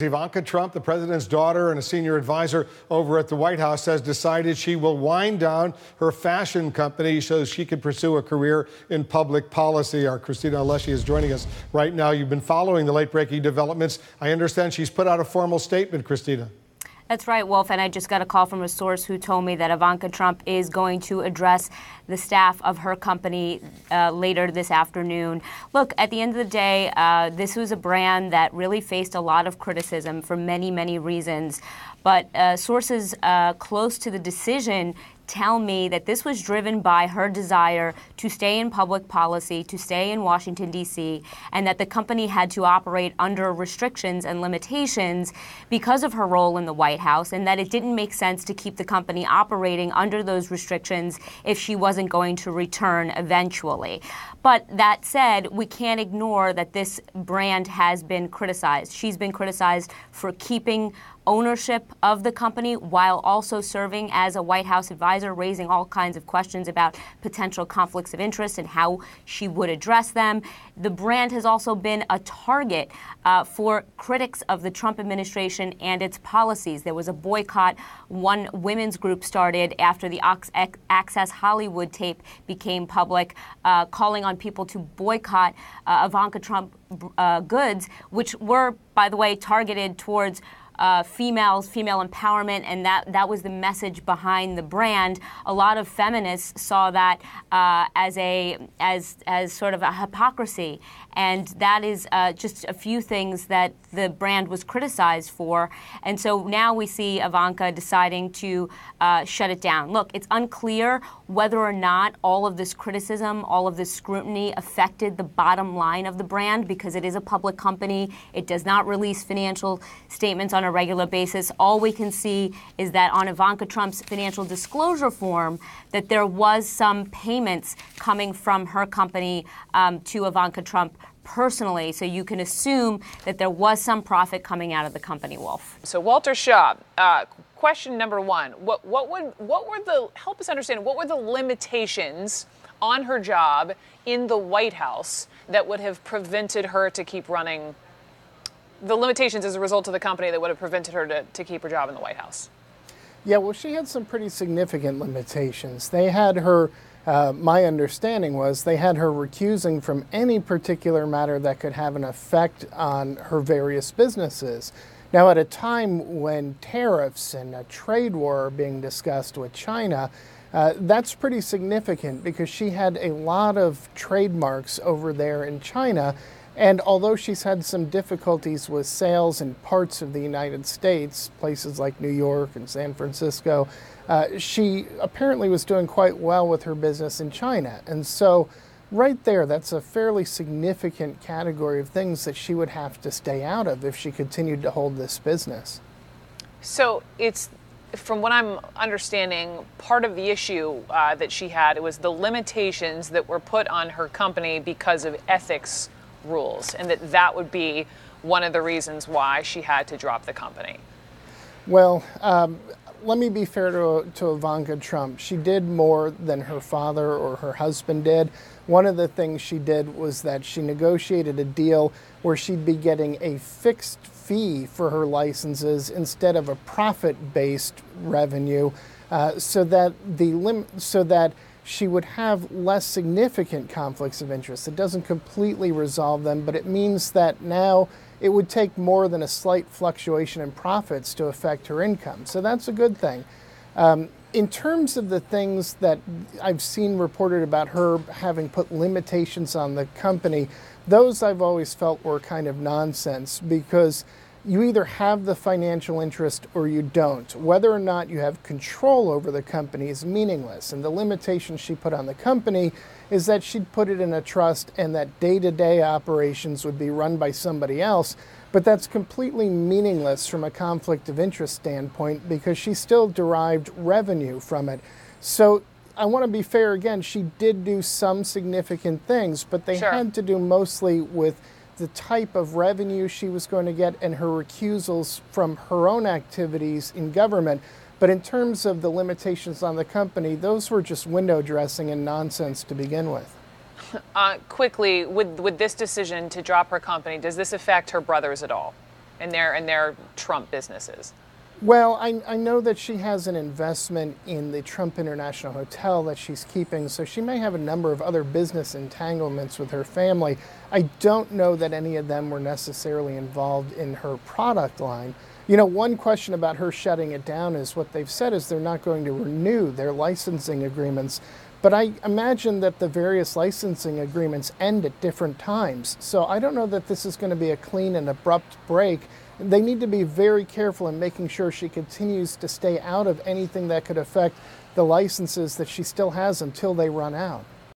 Ivanka Trump, the president's daughter and a senior advisor over at the White House, has decided she will wind down her fashion company so she can pursue a career in public policy. Our Christina Alessi is joining us right now. You've been following the late-breaking developments. I understand she's put out a formal statement, Christina. That's right, Wolf, and I just got a call from a source who told me that Ivanka Trump is going to address the staff of her company later this afternoon. Look, at the end of the day, this was a brand that really faced a lot of criticism for many, many reasons. But sources close to the decision tell me that this was driven by her desire to stay in public policy, to stay in Washington, D.C., and that the company had to operate under restrictions and limitations because of her role in the White House, and that it didn't make sense to keep the company operating under those restrictions if she wasn't going to return eventually. But that said, we can't ignore that this brand has been criticized. She's been criticized for keeping ownership of the company while also serving as a White House advisor, raising all kinds of questions about potential conflicts of interest and how she would address them. The brand has also been a target for critics of the Trump administration and its policies. There was a boycott one women's group started after the Access Hollywood tape became public, calling on people to boycott Ivanka Trump goods, which were, by the way, targeted towards female empowerment, and that was the message behind the brand. A lot of feminists saw that as sort of a hypocrisy, and that is just a few things that the brand was criticized for. And so now we see Ivanka deciding to shut it down. Look, it's unclear whether or not all of this criticism, all of this scrutiny affected the bottom line of the brand, because it is a public company. It does not release financial statements on a regular basis. All we can see is that on Ivanka Trump's financial disclosure form, that there was some payments coming from her company to Ivanka Trump personally. So you can assume that there was some profit coming out of the company, Wolf. So Walter Shaw, question number one, help us understand, what were the limitations on her job in the White House that would have prevented her to keep running, the limitations as a result of the company that would have prevented her to keep her job in the White House? Yeah, well, she had some pretty significant limitations. They had her, my understanding was, they had her recusing from any particular matter that could have an effect on her various businesses. Now, at a time when tariffs and a trade war are being discussed with China, that's pretty significant because she had a lot of trademarks over there in China. And although she's had some difficulties with sales in parts of the United States, places like New York and San Francisco, she apparently was doing quite well with her business in China. And so right there, that's a fairly significant category of things that she would have to stay out of if she continued to hold this business. So it's, from what I'm understanding, part of the issue that she had, it was the limitations that were put on her company because of ethics rules, and that would be one of the reasons why she had to drop the company. Well, let me be fair to Ivanka Trump. She did more than her father or her husband did. One of the things she did was that she negotiated a deal where she'd be getting a fixed fee for her licenses instead of a profit-based revenue, so that she would have less significant conflicts of interest. It doesn't completely resolve them, but it means that now it would take more than a slight fluctuation in profits to affect her income. So that's a good thing. In terms of the things that I've seen reported about her having put limitations on the company, those I've always felt were kind of nonsense, because you either have the financial interest or you don't. Whether or not you have control over the company is meaningless. And the limitation she put on the company is that she'd put it in a trust and that day-to-day operations would be run by somebody else. But that's completely meaningless from a conflict of interest standpoint, because she still derived revenue from it. So I want to be fair again, she did do some significant things, but they had to do mostly with the type of revenue she was going to get and her recusals from her own activities in government. But in terms of the limitations on the company, those were just window dressing and nonsense to begin with. Quickly, with this decision to drop her company, does this affect her brothers at all? and their Trump businesses? Well, I know that she has an investment in the Trump International Hotel that she's keeping, so she may have a number of other business entanglements with her family. I don't know that any of them were necessarily involved in her product line. You know, one question about her shutting it down is what they've said is they're not going to renew their licensing agreements. But I imagine that the various licensing agreements end at different times. So I don't know that this is going to be a clean and abrupt break. They need to be very careful in making sure she continues to stay out of anything that could affect the licenses that she still has until they run out.